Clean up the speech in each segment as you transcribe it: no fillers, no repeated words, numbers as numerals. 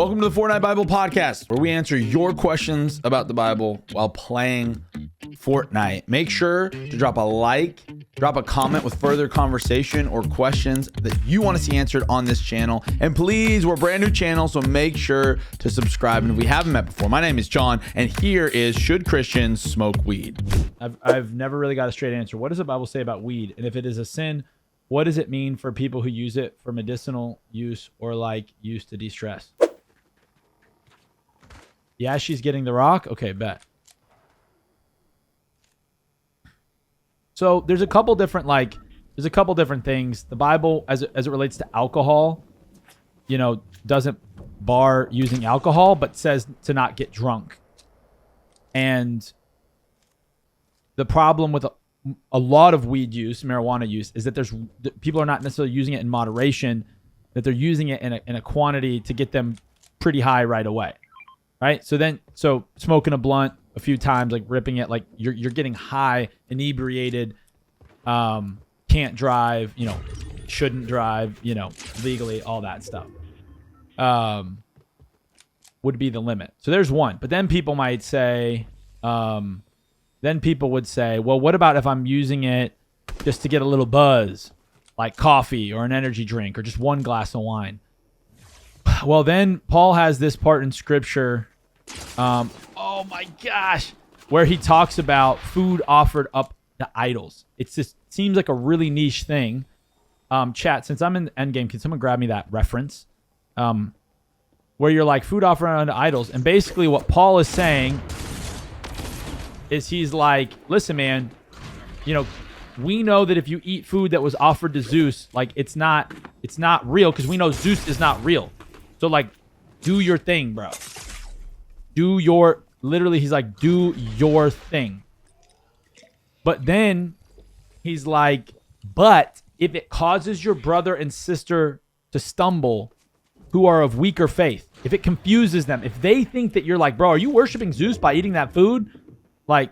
Welcome to the Fortnite Bible Podcast, where we answer your questions about the Bible while playing Fortnite. Make sure to drop a like, drop a comment with further conversation or questions that you want to see answered on this channel. And please, we're a brand new channel, so make sure to subscribe. And if we haven't met before, my name is John, and here is Should Christians Smoke Weed? I've never really got a straight answer. What does the Bible say about weed? And if it is a sin, what does it mean for people who use it for medicinal use or like use to de-stress? Yeah, she's getting the rock. Okay, bet. So there's a couple different things. The Bible, as it relates to alcohol, doesn't bar using alcohol, but says to not get drunk. And the problem with a lot of weed use, marijuana use, is that people are not necessarily using it in moderation, that they're using it in a quantity to get them pretty high right away. Right? So smoking a blunt a few times, like ripping it, like you're getting high, inebriated, can't drive, shouldn't drive, legally, all that stuff. Would be the limit. So there's one. But then people might say, well, what about if I'm using it just to get a little buzz, like coffee or an energy drink or just one glass of wine? Well, then Paul has this part in scripture, oh my gosh, where he talks about food offered up to idols. Seems like a really niche thing. Chat, since I'm in Endgame, can someone grab me that reference? Where you're like food offered unto idols. And basically what Paul is saying is he's like, listen, man, we know that if you eat food that was offered to Zeus, like it's not real, because we know Zeus is not real. So like, do your thing, bro. He's like, do your thing. But then he's like, but if it causes your brother and sister to stumble, who are of weaker faith, if it confuses them, if they think that you're like, bro, are you worshiping Zeus by eating that food? Like,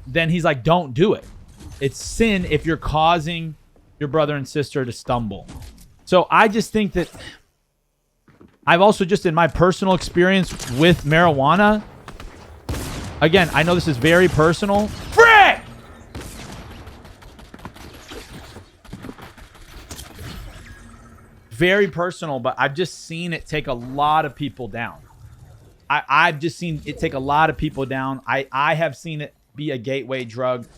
then he's like, don't do it. It's sin if you're causing your brother and sister to stumble. So I just think that I've also just in my personal experience with marijuana, again, I know this is very personal. Frick! Very personal, but I've just seen it take a lot of people down. I've just seen it take a lot of people down. I have seen it be a gateway drug.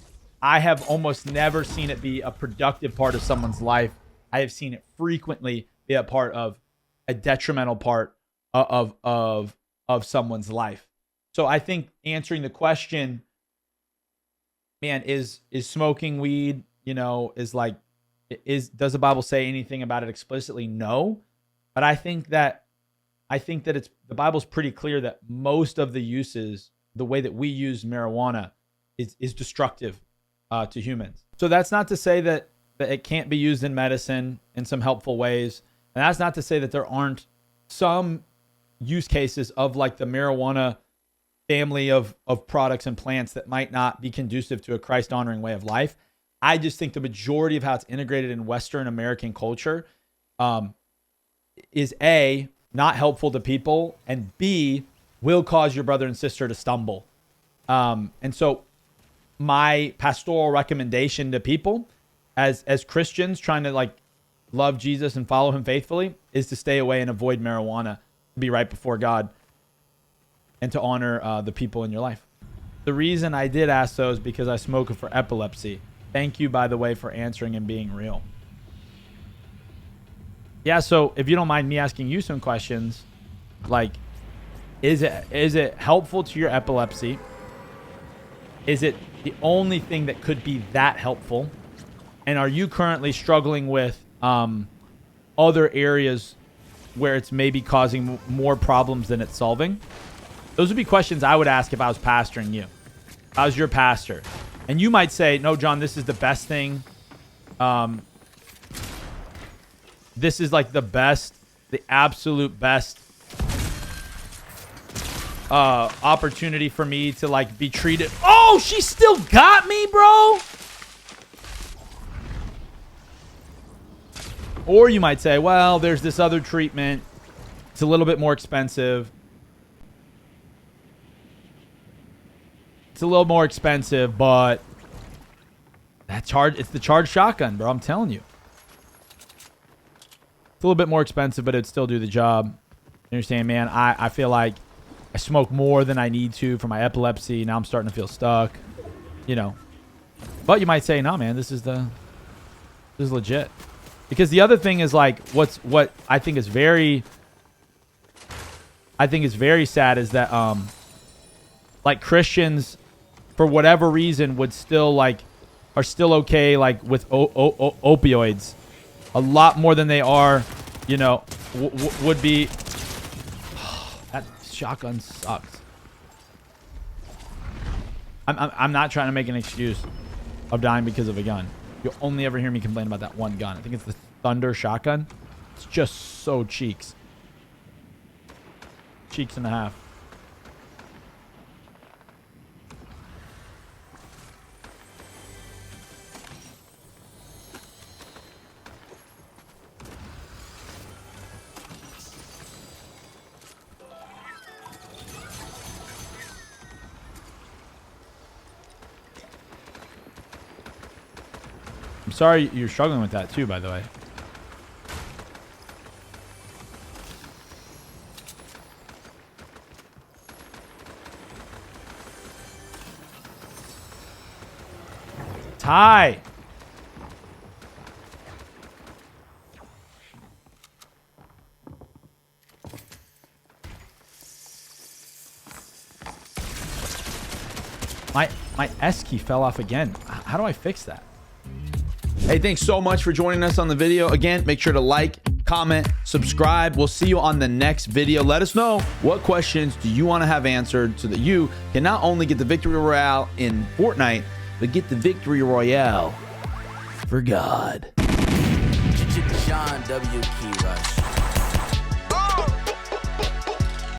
I have almost never seen it be a productive part of someone's life. I have seen it frequently be a part of a detrimental part of someone's life. So I think answering the question, man, is smoking weed, does the Bible say anything about it explicitly? No. But I think that the Bible's pretty clear that most of the uses, the way that we use marijuana is destructive to humans. So that's not to say that it can't be used in medicine in some helpful ways. And that's not to say that there aren't some use cases of like the marijuana family of products and plants that might not be conducive to a Christ-honoring way of life. I just think the majority of how it's integrated in Western American culture is A, not helpful to people, and B, will cause your brother and sister to stumble. And so my pastoral recommendation to people as Christians trying to like love Jesus and follow him faithfully is to stay away and avoid marijuana, to be right before God, and to honor the people in your life. The reason I did ask those is because I smoke it for epilepsy. Thank you, by the way, for answering and being real. Yeah, so if you don't mind me asking you some questions, like, is it helpful to your epilepsy? Is it the only thing that could be that helpful? And are you currently struggling with other areas where it's maybe causing more problems than it's solving? Those would be questions I would ask if I was pastoring you. If I was your pastor. And you might say, no, John, this is the best thing. This is like the absolute best opportunity for me to like be treated. Oh, she still got me, bro. Or you might say, well, there's this other treatment. It's a little bit more expensive. It's a little more expensive, but it's the charged shotgun, bro. I'm telling you. It's a little bit more expensive, but it'd still do the job. You understand, man? I feel like I smoke more than I need to for my epilepsy. Now I'm starting to feel stuck. You know. But you might say, no, man, this is legit. Because the other thing is like what I think is very sad is that like Christians for whatever reason would still are still okay like with opioids a lot more than they are, you know, would be. That shotgun sucks. I'm not trying to make an excuse of dying because of a gun. You'll only ever hear me complain about that one gun. I think it's the Thunder shotgun. It's just so cheeks. Cheeks and a half. I'm sorry you're struggling with that too, by the way. Ty. My S key fell off again. How do I fix that? Hey, thanks so much for joining us on the video. Again, make sure to like, comment, subscribe. We'll see you on the next video. Let us know what questions do you want to have answered so that you can not only get the victory royale in Fortnite, but get the victory royale for God. John W. Key Rush.